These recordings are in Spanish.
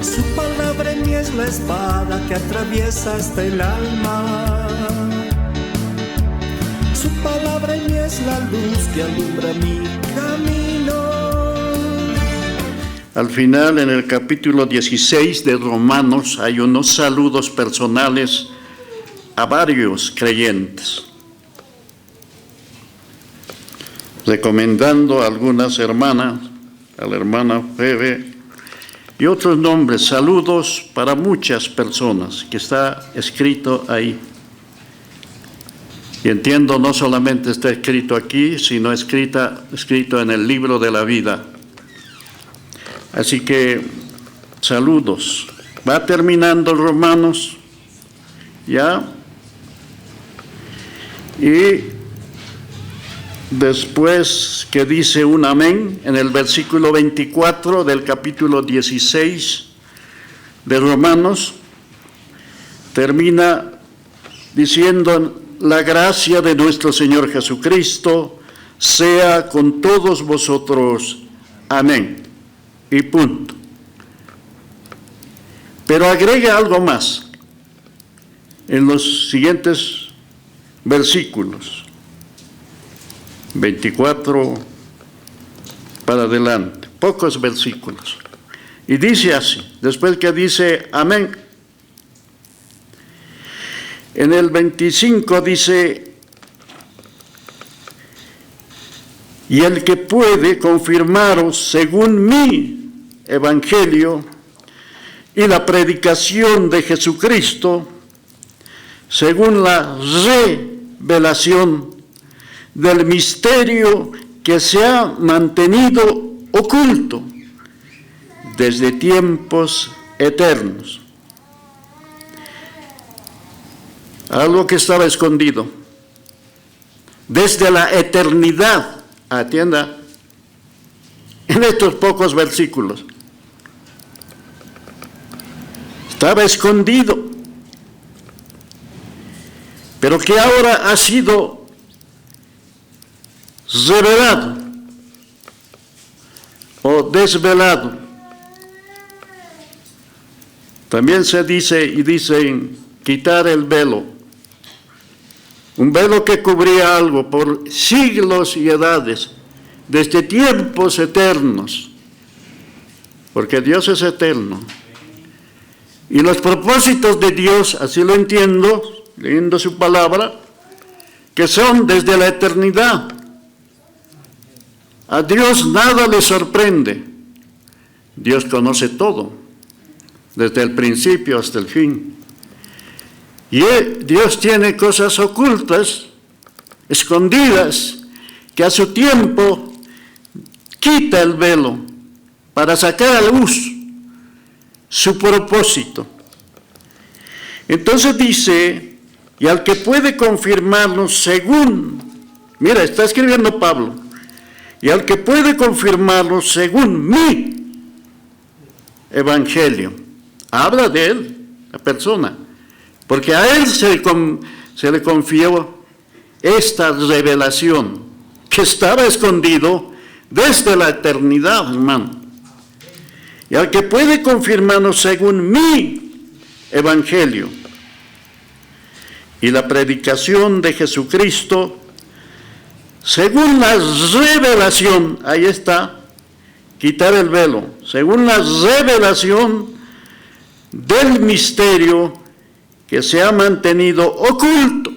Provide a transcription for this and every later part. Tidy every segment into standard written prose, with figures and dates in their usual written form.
Su palabra en mí es la espada que atraviesa hasta el alma. Su palabra en mí es la luz que alumbra mi camino. Al final, en el capítulo 16 de Romanos, hay unos saludos personales a varios creyentes, recomendando a algunas hermanas, a la hermana Febe y otros nombres, saludos para muchas personas, que está escrito ahí. Y entiendo, no solamente está escrito aquí, sino escrito en el libro de la vida. Así que, saludos. Va terminando Romanos, ¿ya? Y después que dice un amén, en el versículo 24 del capítulo 16 de Romanos, termina diciendo: la gracia de nuestro Señor Jesucristo sea con todos vosotros. Amén. Y punto. Pero agrega algo más en los siguientes versículos, 24 para adelante, pocos versículos. Y dice así, después que dice amén, en el 25 dice: y el que puede confirmaros según mi evangelio y la predicación de Jesucristo, según la revelación del misterio que se ha mantenido oculto desde tiempos eternos. Algo que estaba escondido desde la eternidad, atienda, en estos pocos versículos. Estaba escondido, pero que ahora ha sido revelado o desvelado. También se dice, y dicen, quitar el velo. Un velo que cubría algo por siglos y edades, desde tiempos eternos, porque Dios es eterno. Y los propósitos de Dios, así lo entiendo, leyendo su palabra, que son desde la eternidad. A Dios nada le sorprende. Dios conoce todo, desde el principio hasta el fin. Y Dios tiene cosas ocultas, escondidas, que a su tiempo quita el velo para sacar a luz su propósito. Entonces dice, y al que puede confirmarnos según, mira, está escribiendo Pablo, y al que puede confirmarnos según mi evangelio. Habla de él, la persona, porque a él se le confió esta revelación que estaba escondido desde la eternidad, hermano. Y al que puede confirmarnos según mi evangelio y la predicación de Jesucristo, según la revelación, ahí está, quitar el velo, según la revelación del misterio que se ha mantenido oculto.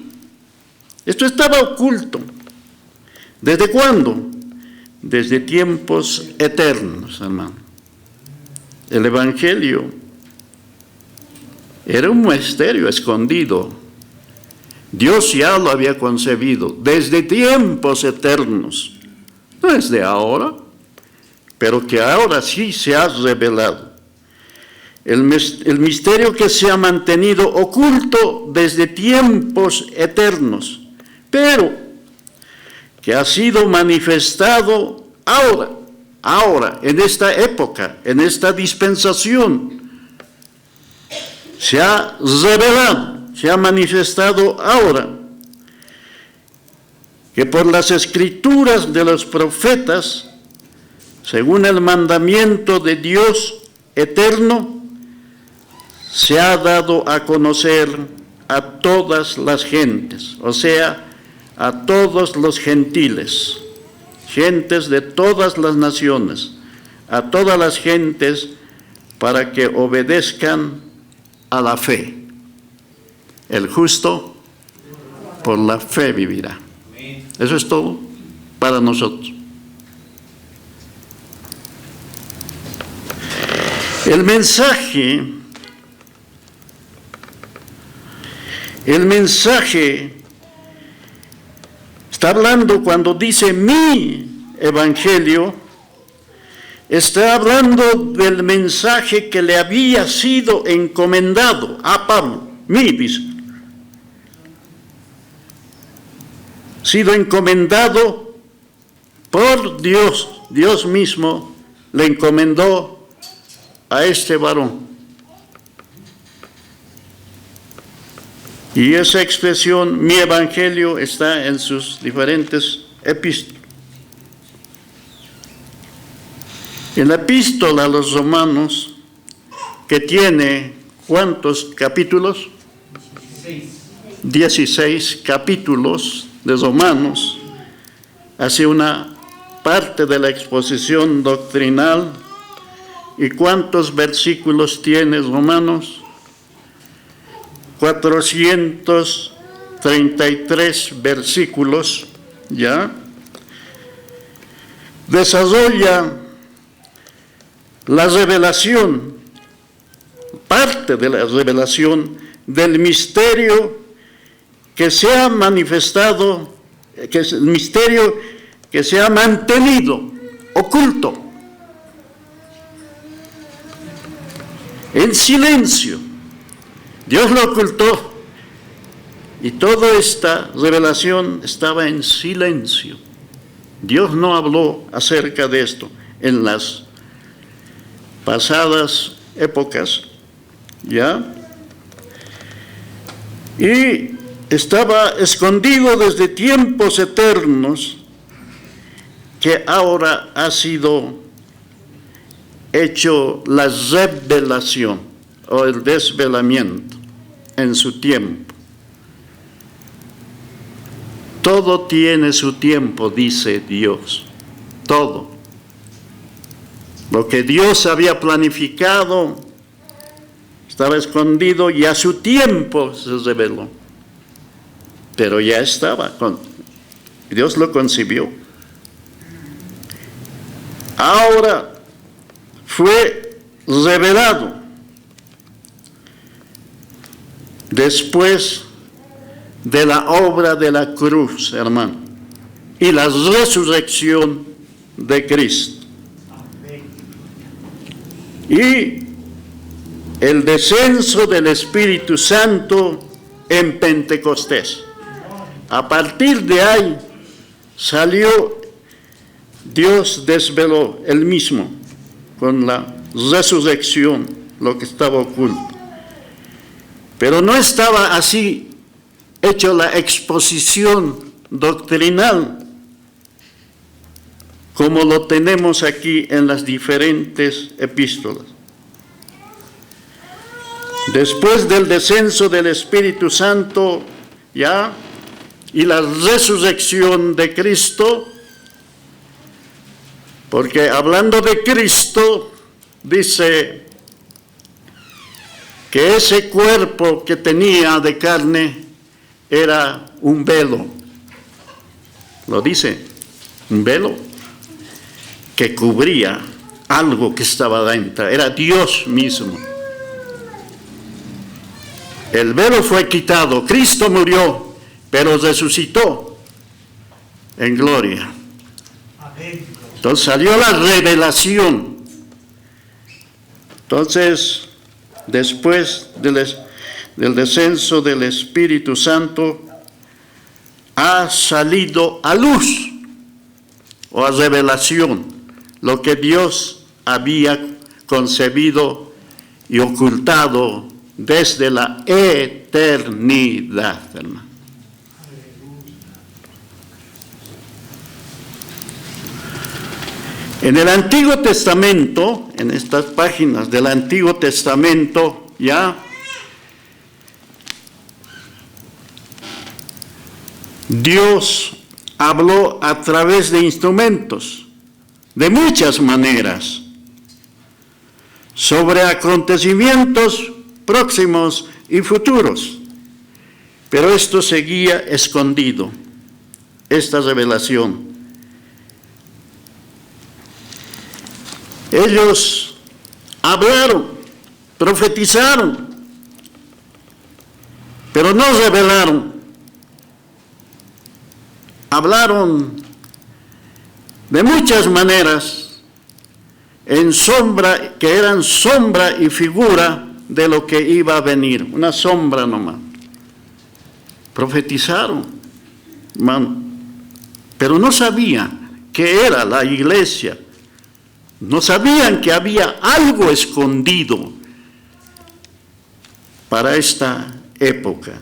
Esto estaba oculto. ¿Desde cuándo? Desde tiempos eternos, hermano. El evangelio era un misterio escondido. Dios ya lo había concebido desde tiempos eternos. No es de ahora, pero que ahora sí se ha revelado. El misterio que se ha mantenido oculto desde tiempos eternos, pero que ha sido manifestado ahora, en esta época, en esta dispensación. Se ha revelado, se ha manifestado ahora, que por las escrituras de los profetas, según el mandamiento de Dios eterno, se ha dado a conocer a todas las gentes, o sea, a todos los gentiles, gentes de todas las naciones, a todas las gentes, para que obedezcan a la fe. El justo por la fe vivirá. Eso es todo para nosotros. El mensaje está hablando cuando dice mi evangelio, está hablando del mensaje que le había sido encomendado a Pablo. Mi, dice. Sido encomendado por Dios. Dios mismo le encomendó a este varón. Y esa expresión, mi evangelio, está en sus diferentes epístolas. En la epístola a los romanos, que tiene, ¿cuántos capítulos? 16 capítulos de Romanos, hace una parte de la exposición doctrinal. ¿Y cuántos versículos tiene Romanos? 433 versículos, ¿ya? Desarrolla la revelación, parte de la revelación del misterio que se ha manifestado, que es el misterio que se ha mantenido oculto, en silencio. Dios lo ocultó y toda esta revelación estaba en silencio. Dios no habló acerca de esto en las pasadas épocas, ¿ya? Y estaba escondido desde tiempos eternos, que ahora ha sido hecho la revelación o el desvelamiento en su tiempo. Todo tiene su tiempo, dice Dios, todo. Lo que Dios había planificado estaba escondido y a su tiempo se reveló. Pero ya estaba, Dios lo concibió. Ahora fue revelado después de la obra de la cruz, hermano, y la resurrección de Cristo. Y el descenso del Espíritu Santo en Pentecostés. A partir de ahí salió, Dios desveló él mismo con la resurrección lo que estaba oculto. Pero no estaba así hecho la exposición doctrinal como lo tenemos aquí en las diferentes epístolas. Después del descenso del Espíritu Santo, ya, y la resurrección de Cristo, porque hablando de Cristo, dice que ese cuerpo que tenía de carne era un velo. Lo dice, un velo que cubría algo que estaba dentro, era Dios mismo. El velo fue quitado, Cristo murió, pero resucitó en gloria. Entonces salió la revelación. Entonces, después del descenso del Espíritu Santo, ha salido a luz o a revelación lo que Dios había concebido y ocultado desde la eternidad, hermano. En el Antiguo Testamento, en estas páginas del Antiguo Testamento, ya Dios habló a través de instrumentos, de muchas maneras, sobre acontecimientos próximos y futuros. Pero esto seguía escondido, esta revelación. Ellos hablaron, profetizaron, pero no revelaron. Hablaron de muchas maneras, en sombra, que eran sombra y figura de lo que iba a venir, una sombra nomás. Profetizaron, hermano, pero no sabían qué era la iglesia, no sabían que había algo escondido para esta época.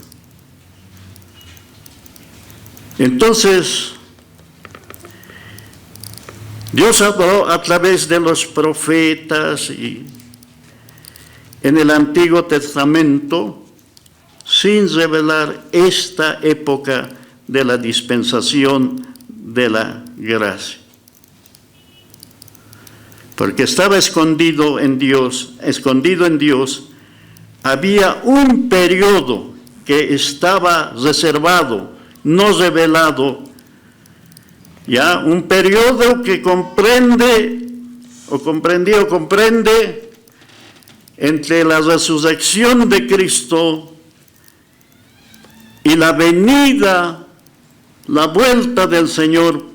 Entonces, Dios habló a través de los profetas y en el Antiguo Testamento sin revelar esta época de la dispensación de la gracia. Porque estaba escondido en Dios, había un periodo que estaba reservado, no revelado, ya un periodo que comprende entre la resurrección de Cristo y la venida, la vuelta del Señor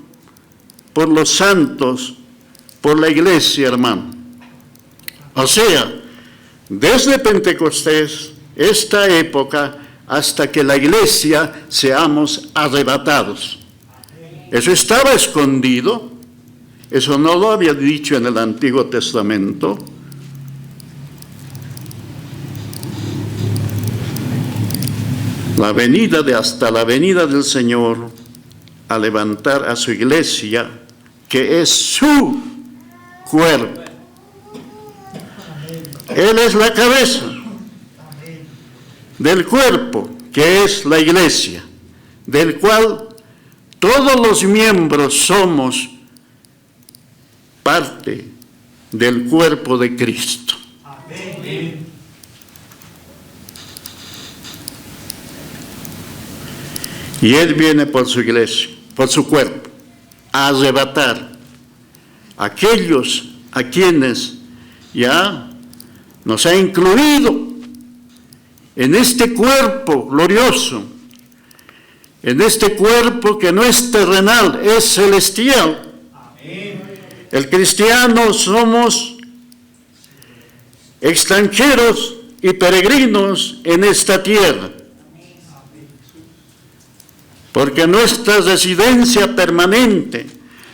por los santos, por la iglesia, hermano. O sea, desde Pentecostés, esta época, hasta que la iglesia seamos arrebatados. Eso estaba escondido, eso no lo había dicho en el Antiguo Testamento. Hasta la venida del Señor a levantar a su iglesia, que es su cuerpo. Él es la cabeza del cuerpo, que es la iglesia, del cual todos los miembros somos parte del cuerpo de Cristo. Amén. Y Él viene por su iglesia, por su cuerpo, a arrebatar a aquellos a quienes ya nos ha incluido en este cuerpo glorioso, en este cuerpo que no es terrenal, es celestial. Amén. El cristiano somos extranjeros y peregrinos en esta tierra, porque nuestra residencia permanente,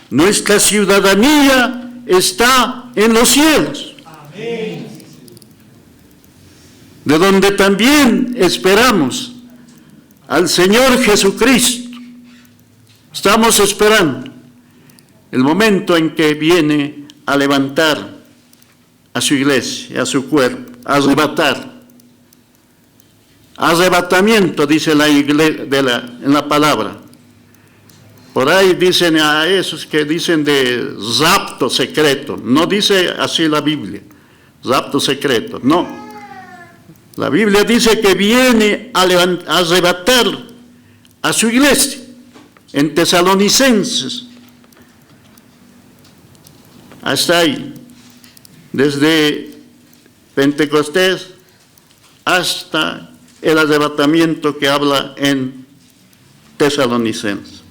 nuestra ciudadanía está en los cielos. Amén. De donde también esperamos al Señor Jesucristo. Estamos esperando el momento en que viene a levantar a su iglesia, a su cuerpo, a arrebatar. Arrebatamiento, dice la iglesia en la palabra. Por ahí dicen a esos que dicen de rapto secreto. No dice así la Biblia, rapto secreto, no. La Biblia dice que viene a arrebatar a su iglesia en Tesalonicenses. Hasta ahí, desde Pentecostés hasta el arrebatamiento que habla en Tesalonicenses.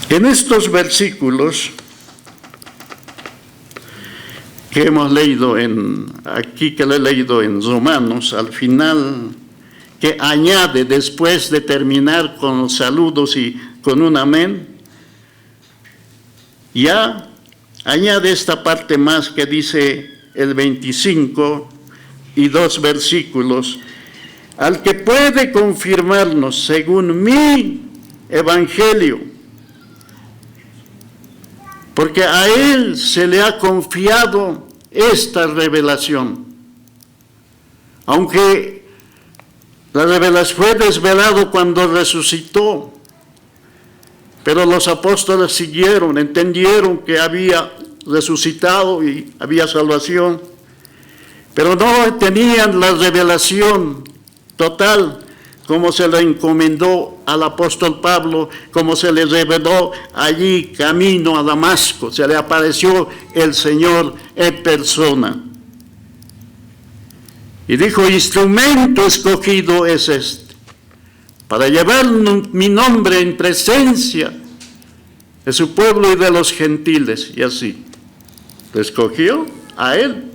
En estos versículos que hemos leído aquí que lo he leído en Romanos, al final, que añade después de terminar con los saludos y con un amén, ya añade esta parte más que dice el 25 y 2 versículos, al que puede confirmarnos según mi evangelio porque a Él se le ha confiado esta revelación. Aunque la revelación fue desvelado cuando resucitó, pero los apóstoles siguieron, entendieron que había resucitado y había salvación, pero no tenían la revelación total como se le encomendó al apóstol Pablo, como se le reveló allí camino a Damasco, se le apareció el Señor en persona. Y dijo, instrumento escogido es este, para llevar mi nombre en presencia de su pueblo y de los gentiles. Y así, le escogió a él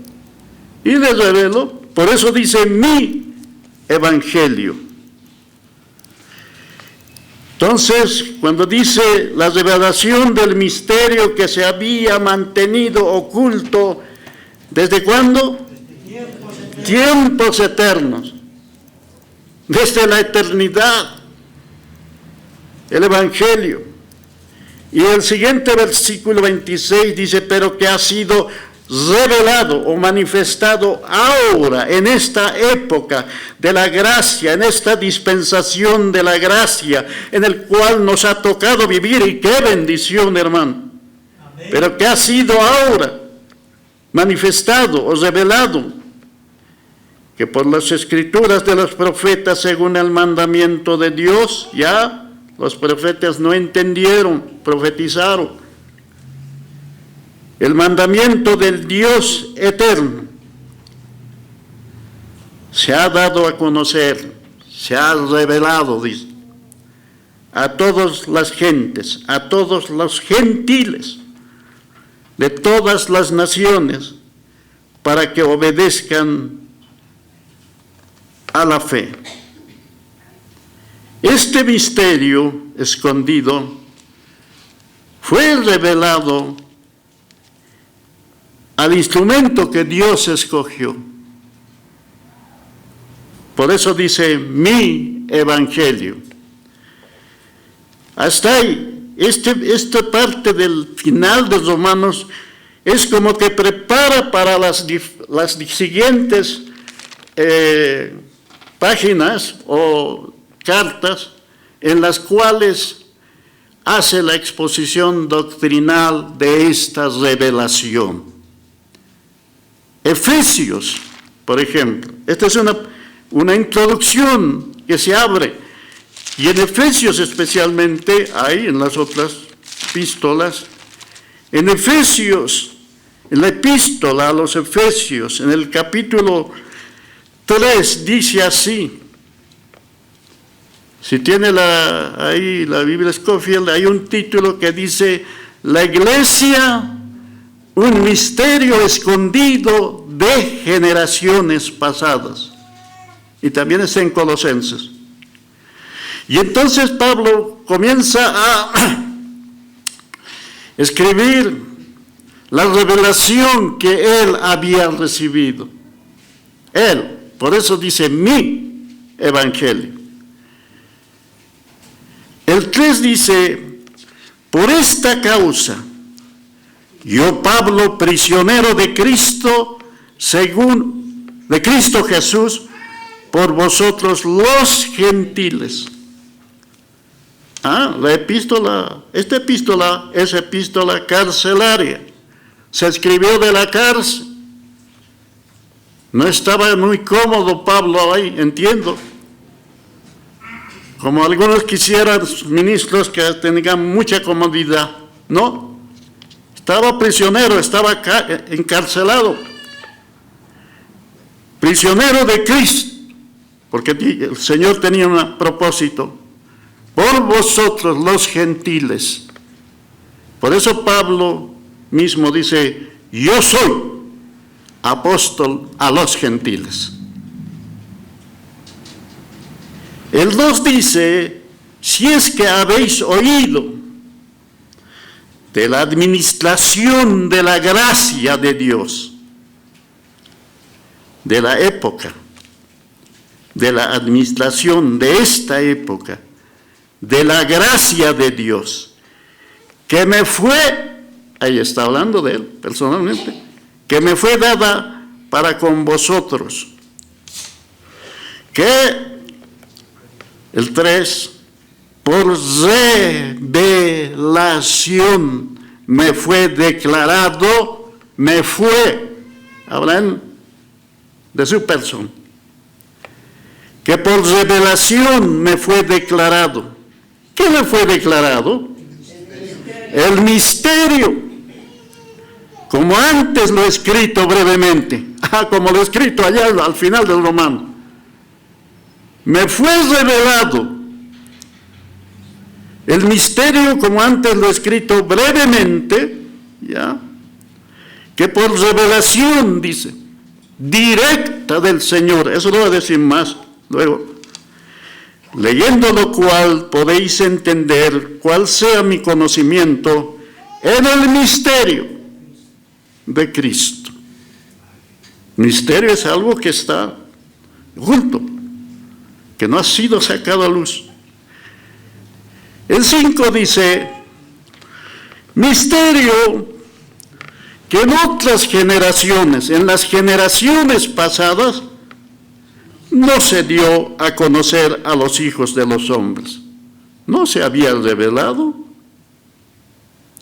y le reveló. Por eso dice mi evangelio. Entonces, cuando dice la revelación del misterio que se había mantenido oculto, ¿desde cuándo? Tiempos eternos. Desde la eternidad. El evangelio. Y el siguiente versículo 26 dice, pero que ha sido revelado o manifestado ahora, en esta época de la gracia, en esta dispensación de la gracia, en el cual nos ha tocado vivir, y qué bendición, hermano. Amén. Pero que ha sido ahora manifestado o revelado, que por las escrituras de los profetas, según el mandamiento de Dios, ya los profetas no entendieron, profetizaron. El mandamiento del Dios eterno se ha dado a conocer, se ha revelado, dice, a todas las gentes, a todos los gentiles de todas las naciones, para que obedezcan a la fe. Este misterio escondido fue revelado al instrumento que Dios escogió. Por eso dice mi evangelio. Hasta ahí, esta parte del final de Romanos es como que prepara para las siguientes páginas o cartas en las cuales hace la exposición doctrinal de esta revelación. Efesios, por ejemplo, esta es una introducción que se abre, y en Efesios especialmente, hay en las otras epístolas, en Efesios, en la epístola a los Efesios, en el capítulo 3, dice así. Si tiene ahí la Biblia Scofield, hay un título que dice, la iglesia, un misterio escondido de generaciones pasadas. Y también está en Colosenses. Y entonces Pablo comienza a escribir la revelación que él había recibido. Él, por eso dice mi evangelio. El 3 dice, por esta causa, yo, Pablo, prisionero de Cristo, de Cristo Jesús, por vosotros los gentiles. La epístola, esta epístola es epístola carcelaria. Se escribió de la cárcel. No estaba muy cómodo Pablo ahí, entiendo. Como algunos quisieran, ministros que tengan mucha comodidad. No. Estaba prisionero, estaba encarcelado. Prisionero de Cristo, porque el Señor tenía un propósito. Por vosotros los gentiles. Por eso Pablo mismo dice, yo soy apóstol a los gentiles. El 2 dice, si es que habéis oído de la administración de la gracia de Dios, de la época, de la administración de esta época, de la gracia de Dios, que me fue ahí está hablando de él personalmente, que me fue dada para con vosotros. Que el 3, por revelación me fue declarado, hablan de su persona, que por revelación me fue declarado. ¿Qué me fue declarado? El misterio, como antes lo he escrito brevemente, como lo he escrito allá al final del Romano. Me fue revelado el misterio, como antes lo he escrito brevemente, ¿ya? Que por revelación, dice, directa del Señor, eso lo voy a decir más luego, leyendo lo cual podéis entender cuál sea mi conocimiento en el misterio de Cristo. Misterio es algo que está oculto, que no ha sido sacado a luz. El 5 dice, misterio que en otras generaciones, en las generaciones pasadas, no se dio a conocer a los hijos de los hombres. No se había revelado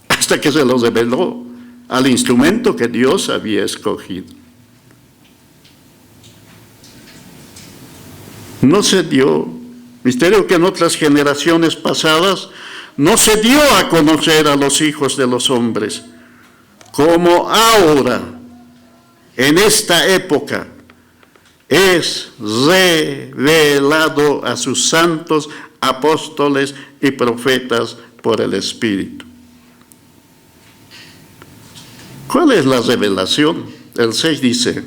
hasta que se lo reveló al instrumento que Dios había escogido. No se dio, misterio que en otras generaciones pasadas no se dio a conocer a los hijos de los hombres, como ahora, en esta época, es revelado a sus santos apóstoles y profetas por el Espíritu. ¿Cuál es la revelación? El 6 dice,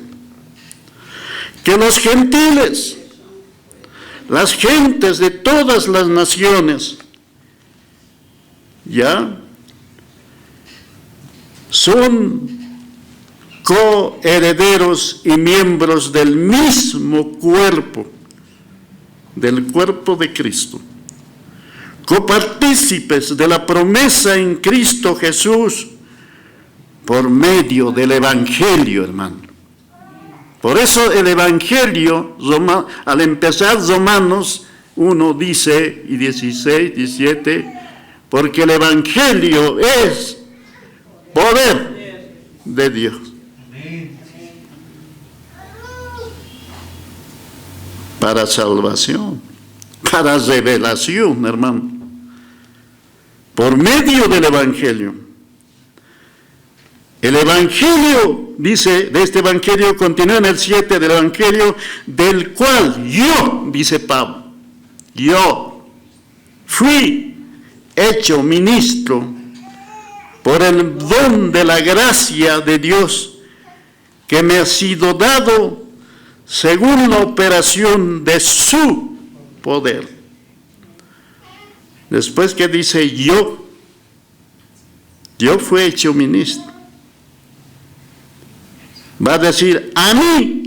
que los gentiles, las gentes de todas las naciones, ya son coherederos y miembros del mismo cuerpo, del cuerpo de Cristo, copartícipes de la promesa en Cristo Jesús por medio del Evangelio, hermano. Por eso el Evangelio, al empezar Romanos 1 dice, y 16, 17, porque el Evangelio es poder de Dios. Para salvación, para revelación, hermano. Por medio del Evangelio. El Evangelio, dice, de este Evangelio, continúa en el 7 del Evangelio, del cual yo, dice Pablo, yo fui hecho ministro por el don de la gracia de Dios que me ha sido dado según la operación de su poder. Después que dice yo fui hecho ministro. Va a decir a mí,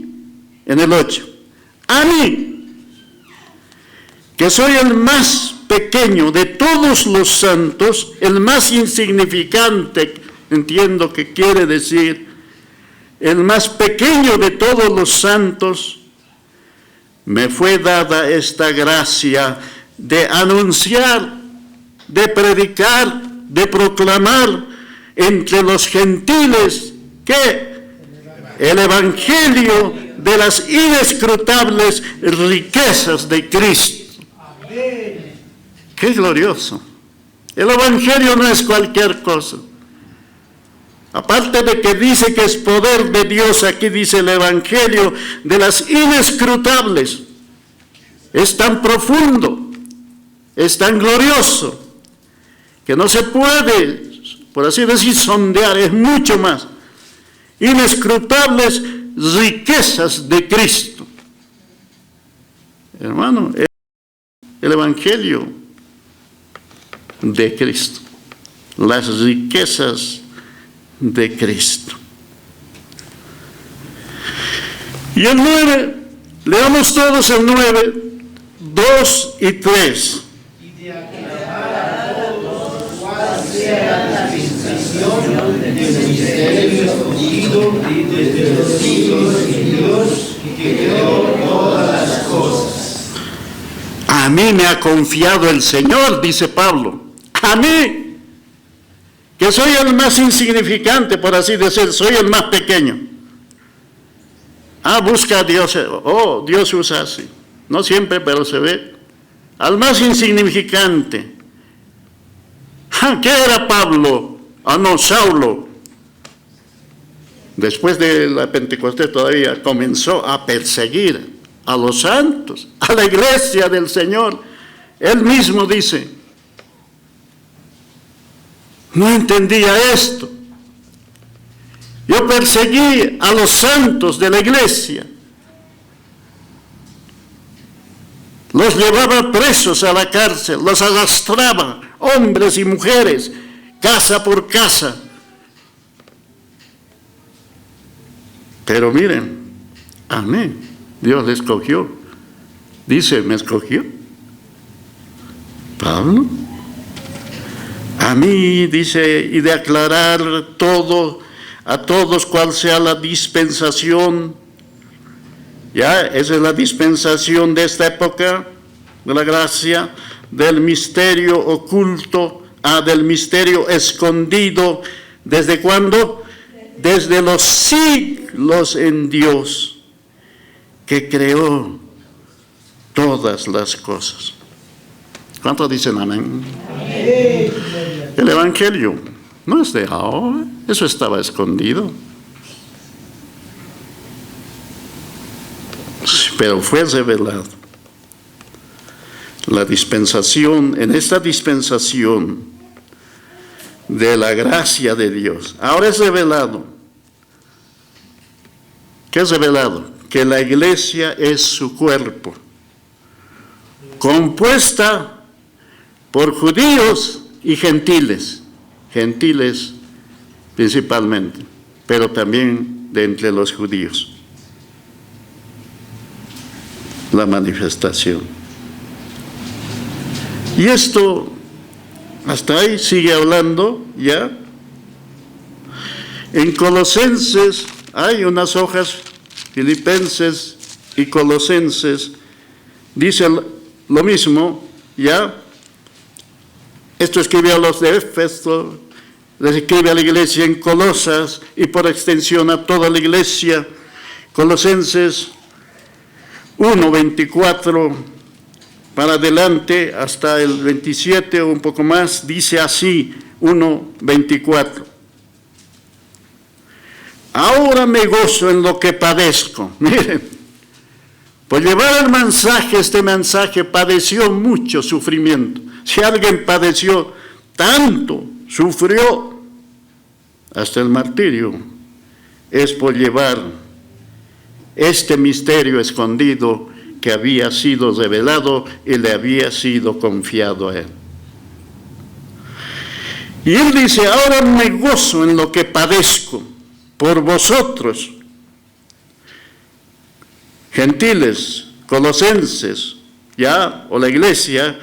en el 8, a mí, que soy el más pequeño de todos los santos, el más insignificante, entiendo que quiere decir, el más pequeño de todos los santos, me fue dada esta gracia de anunciar, de predicar, de proclamar entre los gentiles que el Evangelio de las inescrutables riquezas de Cristo. ¡Qué glorioso! El Evangelio no es cualquier cosa. Aparte de que dice que es poder de Dios, aquí dice el Evangelio de las inescrutables. Es tan profundo, es tan glorioso, que no se puede, por así decir, sondear, es mucho más. Inescrutables riquezas de Cristo. Hermano, el Evangelio de Cristo, las riquezas de Cristo. Y el 9, leamos todos el 9, 2 y 3. Y de aclarar a todos cuál sea la distinción el misterio escondido desde los siglos de Dios que creó todas las cosas. A mí me ha confiado el Señor, dice Pablo. A mí, que soy el más insignificante, por así decir, soy el más pequeño. Busca a Dios. Dios usa así. No siempre, pero se ve. Al más insignificante. ¿Qué era Pablo? No, Saulo. Después de la Pentecostés todavía comenzó a perseguir a los santos, a la iglesia del Señor. Él mismo dice, no entendía esto. Yo perseguí a los santos de la iglesia. Los llevaba presos a la cárcel, los arrastraba, hombres y mujeres, casa por casa. Pero miren, amén, Dios le escogió. Dice, ¿me escogió? Pablo. A mí, dice, y de aclarar todo, a todos cuál sea la dispensación. Ya, esa es la dispensación de esta época, de la gracia, del misterio oculto, del misterio escondido. ¿Desde cuándo? Desde los siglos en Dios, que creó todas las cosas. ¿Cuántos dicen amén? Amén. El Evangelio no es de ahora, eso estaba escondido. Pero fue revelado. La dispensación, en esta dispensación de la gracia de Dios, ahora es revelado. ¿Qué es revelado? Que la iglesia es su cuerpo, compuesta por judíos y gentiles principalmente, pero también de entre los judíos. La manifestación. Y esto, hasta ahí sigue hablando, ¿ya? En Colosenses hay unas hojas, Filipenses y Colosenses, dice lo mismo, ¿ya? Esto escribe a los de Éfeso, les escribe a la iglesia en Colosas y por extensión a toda la iglesia. Colosenses 1:24 para adelante hasta el 27 o un poco más, dice así, 1:24. Ahora me gozo en lo que padezco. Miren, por llevar el mensaje, este mensaje padeció mucho sufrimiento. Si alguien padeció tanto, sufrió hasta el martirio, es por llevar este misterio escondido que había sido revelado y le había sido confiado a él. Y él dice, ahora me gozo en lo que padezco por vosotros, gentiles, colosenses, ya, o la iglesia,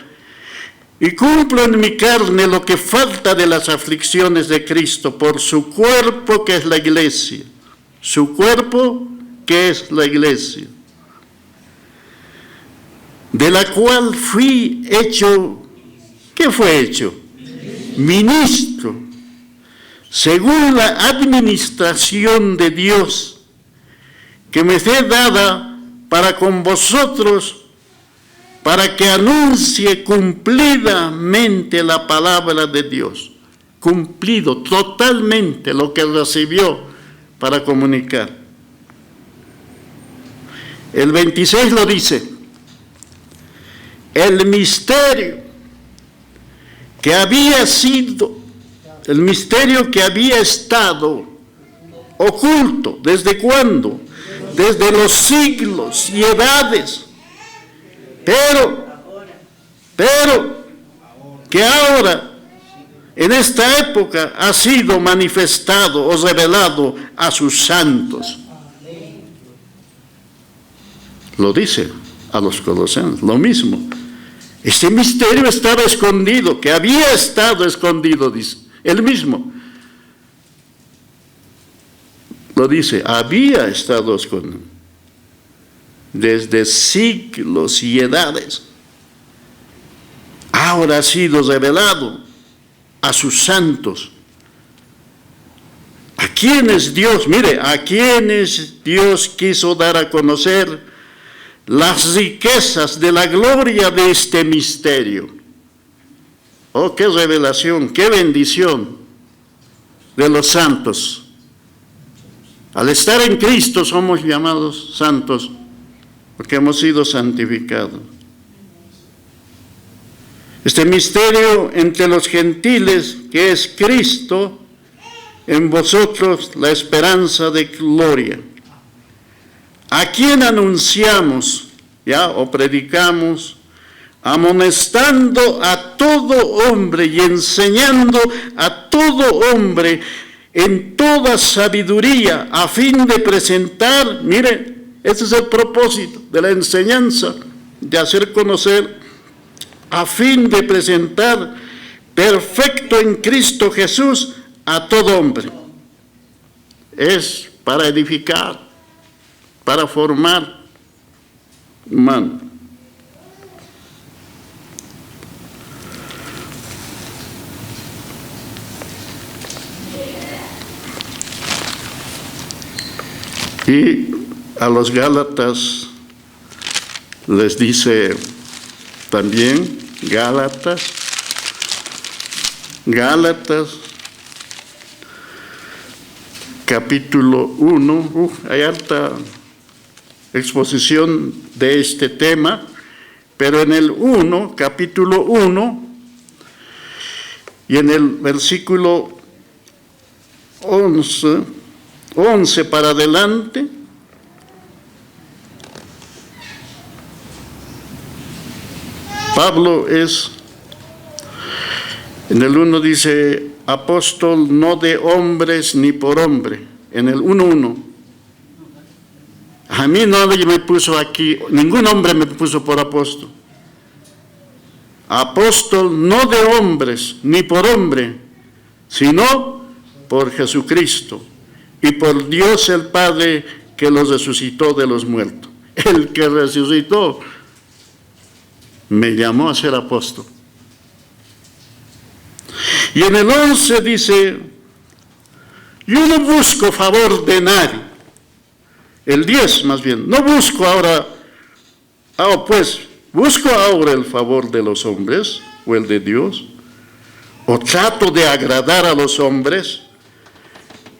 y cumplo en mi carne lo que falta de las aflicciones de Cristo por su cuerpo que es la iglesia. Su cuerpo que es la iglesia, de la cual fui hecho, ¿qué fue hecho? Ministro, según la administración de Dios, que me fue dada para con vosotros, para que anuncie cumplidamente la palabra de Dios. Cumplido totalmente lo que recibió para comunicar. El 26 lo dice, el misterio que había sido, el misterio que había estado oculto, ¿desde cuándo? Desde los siglos y edades, pero que ahora, en esta época, ha sido manifestado o revelado a sus santos. Lo dice a los colosenses, lo mismo. Este misterio estaba escondido, que había estado escondido, dice, él mismo. lo dice, había estado con él desde siglos y edades. Ahora ha sido revelado a sus santos. ¿A quienes Dios, mire, a quienes Dios quiso dar a conocer las riquezas de la gloria de este misterio? Oh, qué revelación, qué bendición de los santos. Al estar en Cristo somos llamados santos porque hemos sido santificados. Este misterio entre los gentiles, que es Cristo, en vosotros la esperanza de gloria, a quien anunciamos, ya, o predicamos, amonestando a todo hombre y enseñando a todo hombre en toda sabiduría, a fin de presentar, mire, ese es el propósito de la enseñanza, de hacer conocer, a fin de presentar perfecto en Cristo Jesús a todo hombre. Es para edificar, para formar, hermano. Y a los Gálatas les dice también, Gálatas, capítulo 1, hay alta exposición de este tema, pero en el 1, capítulo 1, y en el versículo 11 para adelante, Pablo en el 1 dice, apóstol no de hombres ni por hombre, en el 1:1. A mí nadie me puso aquí, ningún hombre me puso por apóstol. Apóstol no de hombres ni por hombre, sino por Jesucristo y por Dios el Padre que los resucitó de los muertos. El que resucitó me llamó a ser apóstol. Y en el 11 dice, yo no busco favor de nadie. El 10 más bien, no busco ahora, busco ahora el favor de los hombres o el de Dios, o trato de agradar a los hombres.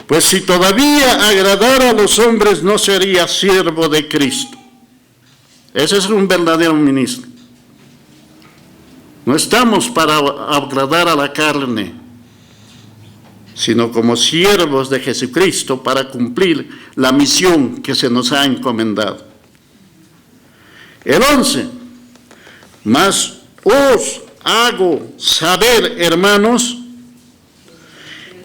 Pues si todavía agradara a los hombres no sería siervo de Cristo. Ese es un verdadero ministro. No estamos para agradar a la carne, sino como siervos de Jesucristo para cumplir la misión que se nos ha encomendado. El 11, mas os hago saber, hermanos,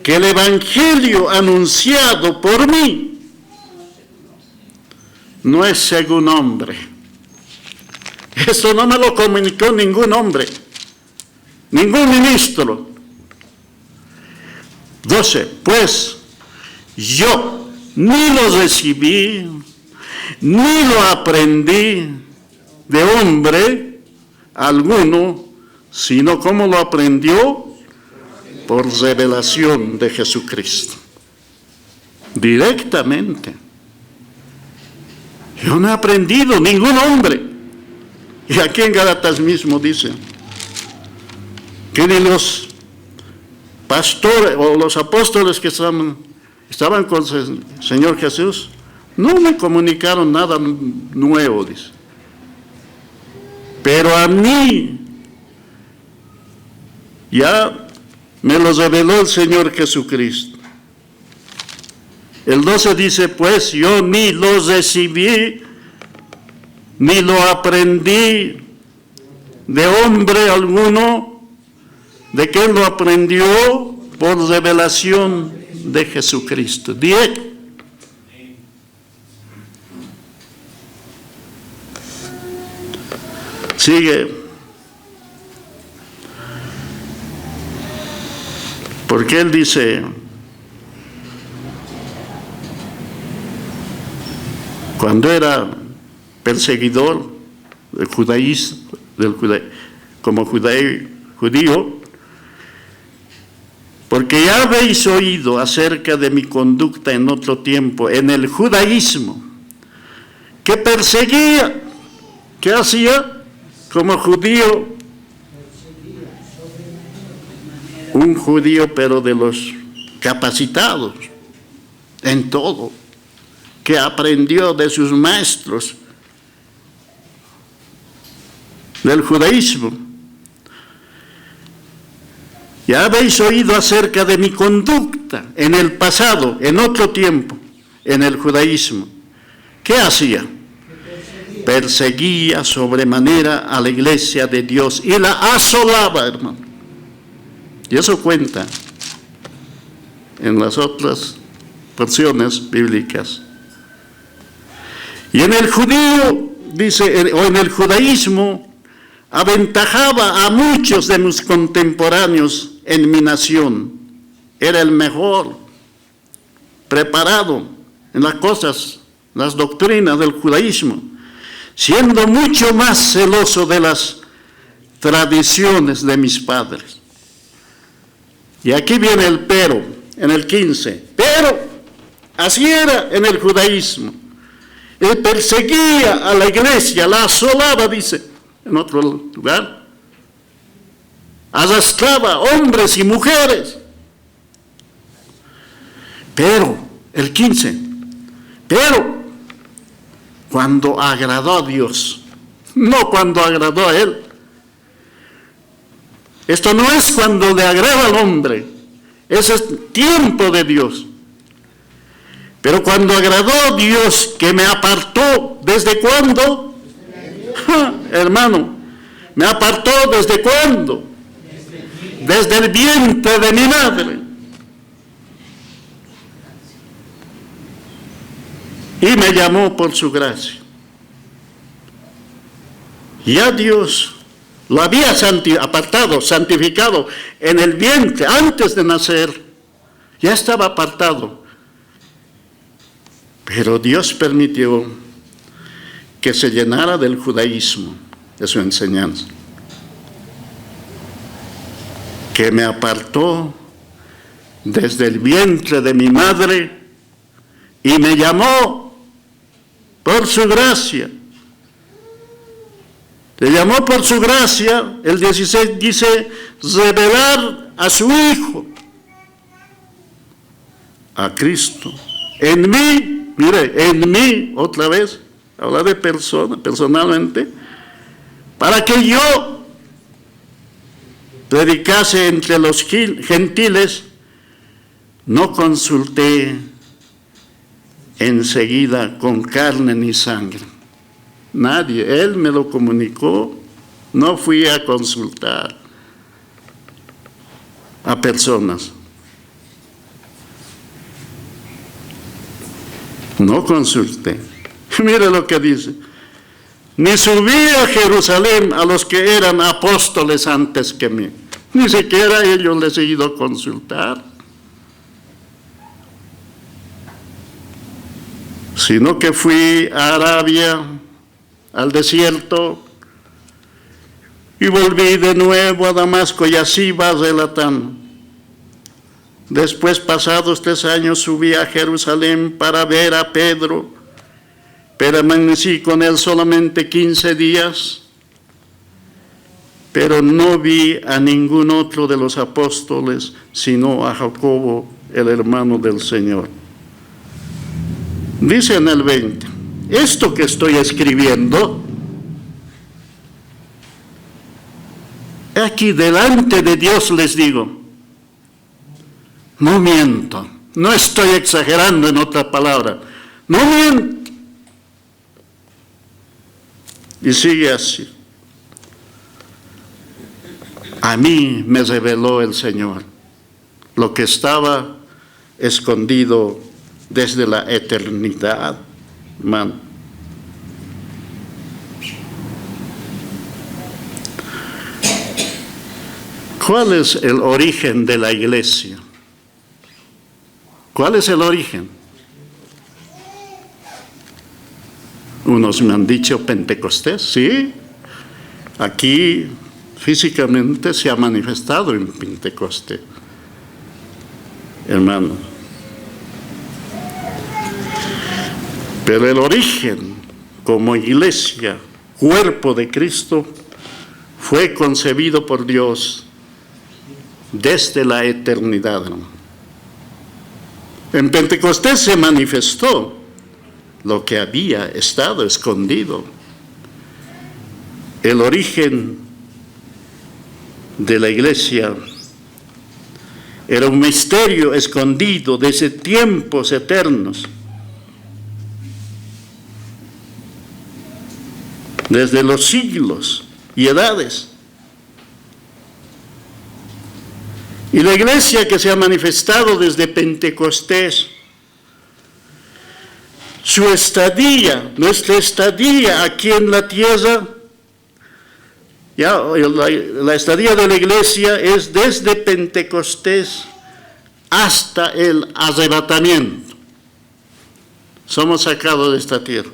que el evangelio anunciado por mí no es según hombre. Eso no me lo comunicó ningún hombre, ningún ministro. 12, pues yo ni lo recibí, ni lo aprendí de hombre alguno, sino como lo aprendió por revelación de Jesucristo. Directamente. Yo no he aprendido ningún hombre. Y aquí en Gálatas mismo dice que ni los pastores o los apóstoles que estaban con el Señor Jesús no me comunicaron nada nuevo, dice. Pero a mí ya me lo reveló el Señor Jesucristo. El 12 dice, pues yo ni lo recibí, ni lo aprendí de hombre alguno, de que lo aprendió por revelación de Jesucristo. 10. Sigue. Porque él dice, cuando era perseguidor del judaísmo, como judío, porque ya habéis oído acerca de mi conducta en otro tiempo, en el judaísmo, que perseguía, ¿qué hacía? Como judío, un judío pero de los capacitados en todo, que aprendió de sus maestros del judaísmo. Ya habéis oído acerca de mi conducta en el pasado, en otro tiempo, en el judaísmo. ¿Qué hacía? Perseguía sobremanera a la iglesia de Dios y la asolaba, hermano. Y eso cuenta en las otras porciones bíblicas. Y en el judío, dice, o en el judaísmo, aventajaba a muchos de mis contemporáneos en mi nación. Era el mejor, preparado en las cosas, las doctrinas del judaísmo, siendo mucho más celoso de las tradiciones de mis padres. Y aquí viene el pero, en el 15. Pero así era en el judaísmo. Él perseguía a la iglesia, la asolaba, dice, en otro lugar. Arrastraba hombres y mujeres. Pero, el 15, pero cuando agradó a Dios, no cuando agradó a él. Esto no es cuando le agrada al hombre, ese es tiempo de Dios. Pero cuando agradó a Dios, que me apartó, ¿desde cuándo? Hermano, ¿me apartó desde cuándo? Desde el vientre de mi madre. Y me llamó por su gracia. Ya Dios lo había apartado, santificado en el vientre, antes de nacer. Ya estaba apartado. Pero Dios permitió que se llenara del judaísmo, de su enseñanza. Que me apartó desde el vientre de mi madre y me llamó por su gracia. Le llamó por su gracia, el 16 dice, revelar a su Hijo, a Cristo. En mí, mire, en mí, otra vez, habla de persona, personalmente, para que yo predicase entre los gentiles, no consulté enseguida con carne ni sangre. Nadie, Él me lo comunicó, no fui a consultar a personas. No consulté. Mire lo que dice. Ni subí a Jerusalén a los que eran apóstoles antes que mí. Ni siquiera ellos les he ido a consultar. Sino que fui a Arabia, al desierto, y volví de nuevo a Damasco, y así va relatando. Después, pasados 3 años, subí a Jerusalén para ver a Pedro. Permanecí con él solamente 15 días, pero no vi a ningún otro de los apóstoles, sino a Jacobo, el hermano del Señor. Dice en el 20, esto que estoy escribiendo, aquí delante de Dios les digo, no miento, no estoy exagerando en otra palabra, no miento. Y sigue así. A mí me reveló el Señor lo que estaba escondido desde la eternidad, hermano. ¿Cuál es el origen de la iglesia? ¿Cuál es el origen? Unos me han dicho Pentecostés, sí. Aquí físicamente se ha manifestado en Pentecostés, hermano. Pero el origen como iglesia, cuerpo de Cristo, fue concebido por Dios desde la eternidad, hermano. En Pentecostés se manifestó lo que había estado escondido. El origen de la iglesia era un misterio escondido desde tiempos eternos, desde los siglos y edades. Y la iglesia que se ha manifestado desde Pentecostés, su estadía, nuestra estadía aquí en la tierra, ya la estadía de la iglesia es desde Pentecostés hasta el arrebatamiento. Somos sacados de esta tierra.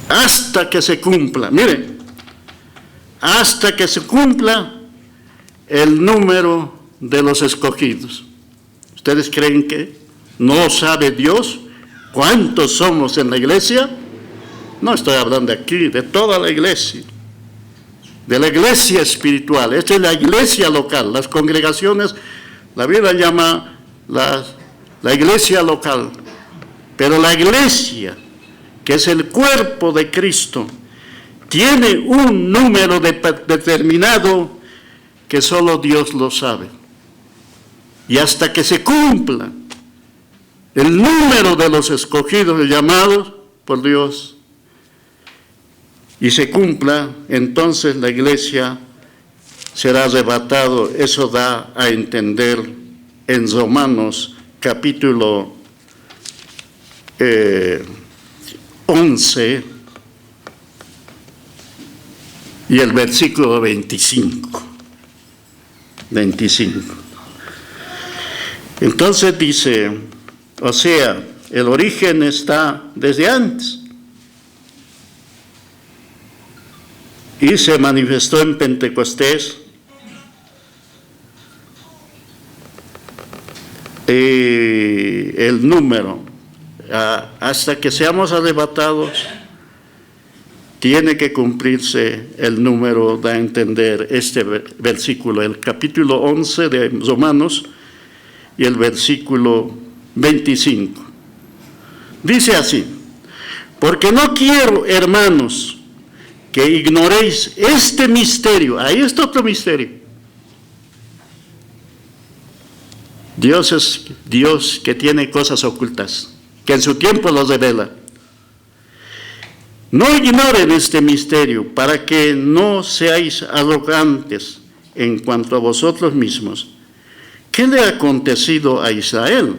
Hasta que se cumpla, miren, hasta que se cumpla el número de los escogidos. ¿Ustedes creen que no sabe Dios cuántos somos en la iglesia? No estoy hablando aquí de toda la iglesia, de la iglesia espiritual. Esta es la iglesia local. Las congregaciones, la Biblia llama la iglesia local, pero la iglesia, que es el cuerpo de Cristo, tiene un número determinado que solo Dios lo sabe. Y hasta que se cumpla el número de los escogidos y llamados por Dios, y se cumpla, entonces la iglesia será arrebatado. Eso da a entender en Romanos capítulo 11 y el versículo 25. Entonces dice, o sea, el origen está desde antes y se manifestó en Pentecostés. El número, hasta que seamos arrebatados, tiene que cumplirse el número, da a entender este versículo, el capítulo 11 de Romanos y el versículo 25. Dice así: porque no quiero, hermanos, que ignoréis este misterio. Ahí está otro misterio. Dios es Dios que tiene cosas ocultas, que en su tiempo los revela. No ignoren este misterio, para que no seáis arrogantes en cuanto a vosotros mismos. ¿Qué le ha acontecido a Israel?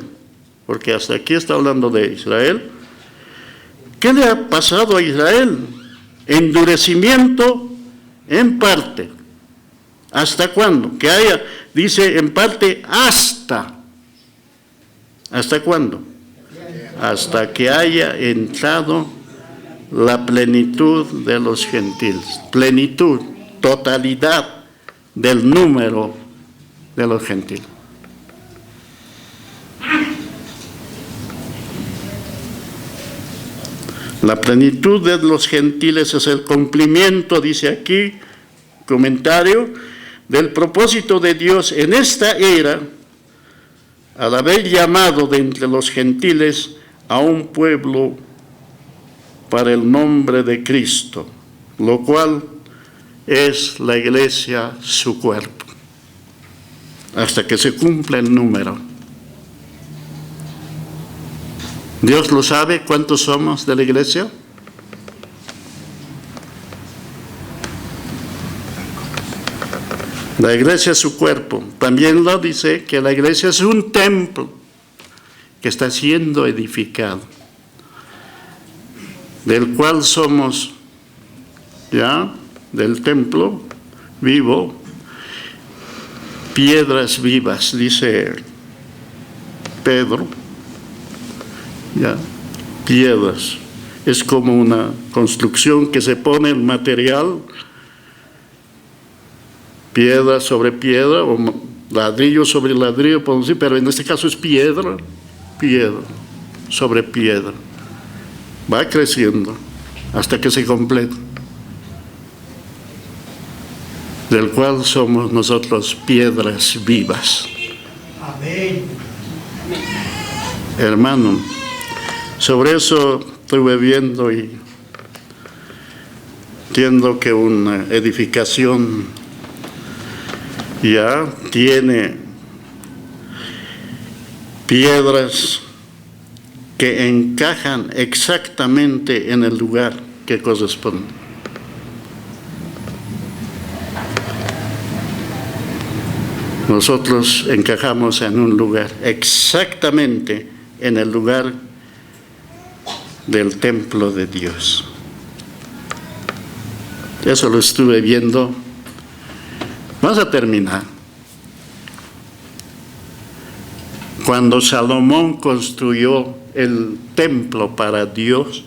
Porque hasta aquí está hablando de Israel. ¿Qué le ha pasado a Israel? Endurecimiento en parte. ¿Hasta cuándo? Que haya, dice en parte, hasta. ¿Hasta cuándo? Hasta que haya entrado la plenitud de los gentiles. Plenitud, totalidad del número de los gentiles. La plenitud de los gentiles es el cumplimiento, dice aquí, comentario, del propósito de Dios en esta era, al haber llamado de entre los gentiles a un pueblo para el nombre de Cristo, lo cual es la iglesia su cuerpo, hasta que se cumpla el número. ¿Dios lo sabe cuántos somos de la iglesia? La iglesia es su cuerpo. También lo dice que la iglesia es un templo que está siendo edificado, del cual somos ya del templo vivo, piedras vivas, dice Pedro, ya, piedras. Es como una construcción que se pone el material, piedra sobre piedra, o ladrillo sobre ladrillo, podemos decir, pero en este caso es piedra, piedra sobre piedra. Va creciendo hasta que se completa, del cual somos nosotros piedras vivas. Amén. Hermano, sobre eso estuve viendo y entiendo que una edificación ya tiene piedras que encajan exactamente en el lugar que corresponde. Nosotros encajamos en un lugar, exactamente en el lugar del templo de Dios. Eso lo estuve viendo. Vamos a terminar. Cuando Salomón construyó el templo para Dios,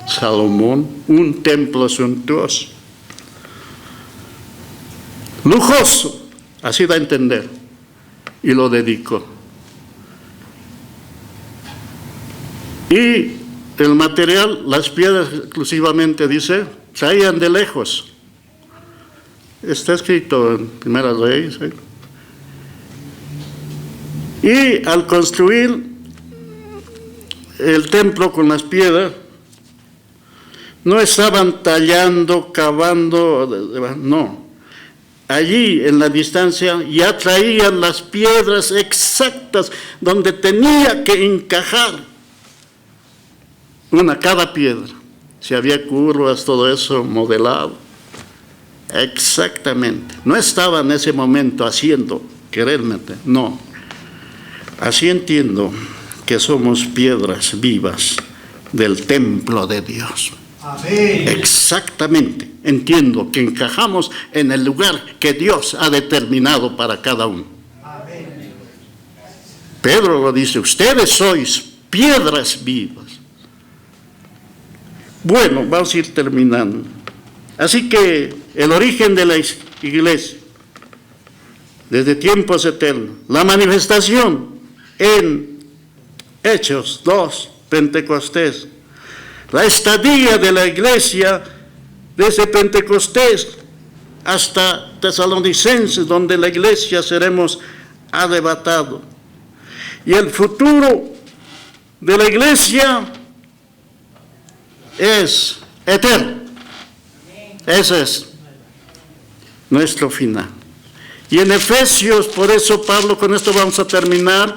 Salomón, un templo suntuoso, lujoso, así da a entender, y lo dedicó. Y el material, las piedras exclusivamente, dice, traían de lejos. Está escrito en Primera Reyes. Y al construir el templo con las piedras, no estaban tallando, cavando, no. Allí en la distancia ya traían las piedras exactas donde tenía que encajar cada piedra. Si había curvas, todo eso modelado. Exactamente. No estaba en ese momento haciendo, quererme, no. Así entiendo que somos piedras vivas del templo de Dios. Amén. Exactamente. Entiendo que encajamos en el lugar que Dios ha determinado para cada uno. Amén. Pedro lo dice, ustedes sois piedras vivas. Bueno, vamos a ir terminando. Así que el origen de la iglesia, desde tiempos eternos, la manifestación en Hechos 2, Pentecostés, la estadía de la iglesia desde Pentecostés hasta Tesalonicenses, donde la iglesia seremos arrebatados. Y el futuro de la iglesia es eterno. Ese es nuestro final. Y en Efesios, por eso Pablo, con esto vamos a terminar,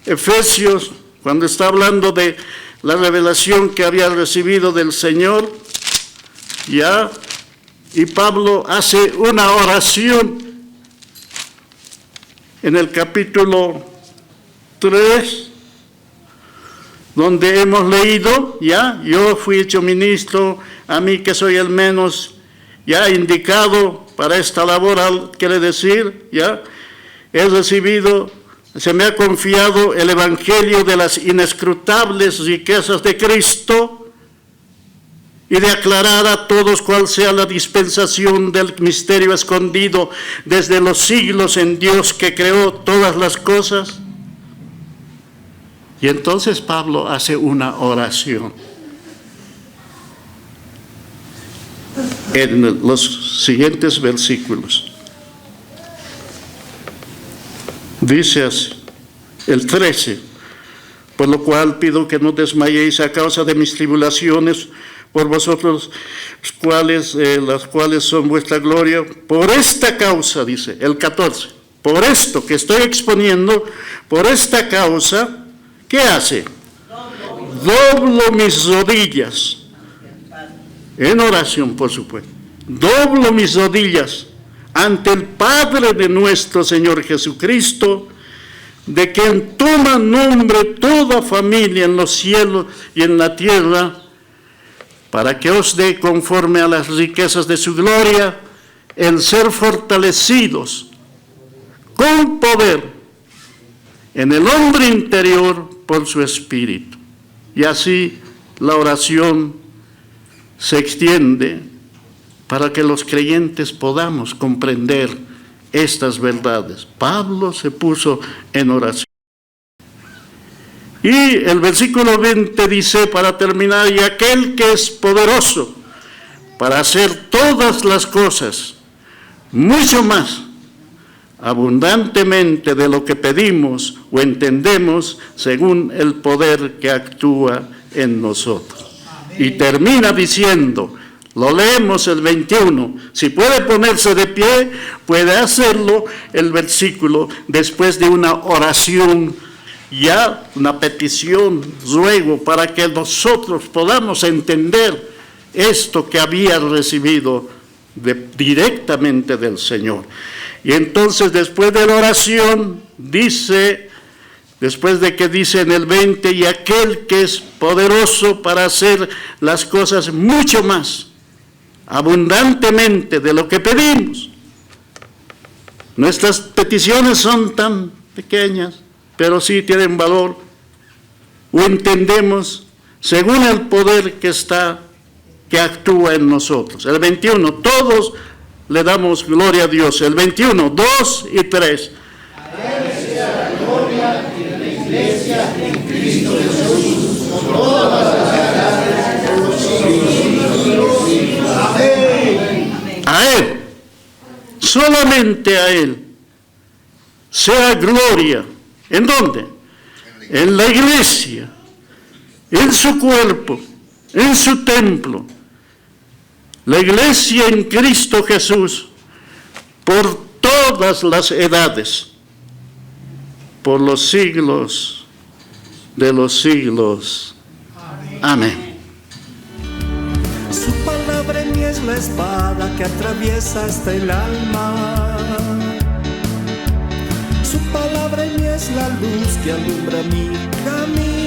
Efesios, cuando está hablando de la revelación que había recibido del Señor, ya, y Pablo hace una oración en el capítulo 3, donde hemos leído, ya, yo fui hecho ministro, a mí que soy el menos, ya indicado para esta labor, quiere decir, ya, he recibido, se me ha confiado el evangelio de las inescrutables riquezas de Cristo y de aclarar a todos cuál sea la dispensación del misterio escondido desde los siglos en Dios que creó todas las cosas. Y entonces Pablo hace una oración en los siguientes versículos. Dice así, el 13, por lo cual pido que no desmayéis a causa de mis tribulaciones por vosotros, las cuales son vuestra gloria. Por esta causa, dice el 14, por esto que estoy exponiendo, por esta causa, ¿qué hace? Doblo mis rodillas, en oración por supuesto, doblo mis rodillas ante el Padre de nuestro Señor Jesucristo, de quien toma nombre toda familia en los cielos y en la tierra, para que os dé conforme a las riquezas de su gloria, el ser fortalecidos con poder en el hombre interior por su Espíritu, Y así la oración se extiende para que los creyentes podamos comprender estas verdades. Pablo se puso en oración. Y el versículo 20 dice, para terminar, y aquel que es poderoso para hacer todas las cosas, mucho más, abundantemente de lo que pedimos o entendemos, según el poder que actúa en nosotros. Y termina diciendo, lo leemos el 21, si puede ponerse de pie, puede hacerlo, el versículo, después de una oración, ya una petición, ruego, para que nosotros podamos entender esto que había recibido directamente del Señor. Y entonces después de la oración, dice, después de que dice en el 20, y aquel que es poderoso para hacer las cosas mucho más, abundantemente de lo que pedimos. Nuestras peticiones son tan pequeñas, pero sí tienen valor, o entendemos según el poder que actúa en nosotros. El 21, todos le damos gloria a Dios. El 21, 2 y 3. A Él sea la gloria en la iglesia en Cristo Jesús, por todas las edades, por los siglos. Amén. A Él, solamente a Él, sea gloria. ¿En dónde? En la iglesia, en su cuerpo, en su templo. La iglesia en Cristo Jesús, por todas las edades, por los siglos de los siglos. Amén. Su palabra en mí es la espada que atraviesa hasta el alma. Su palabra en mí es la luz que alumbra mi camino.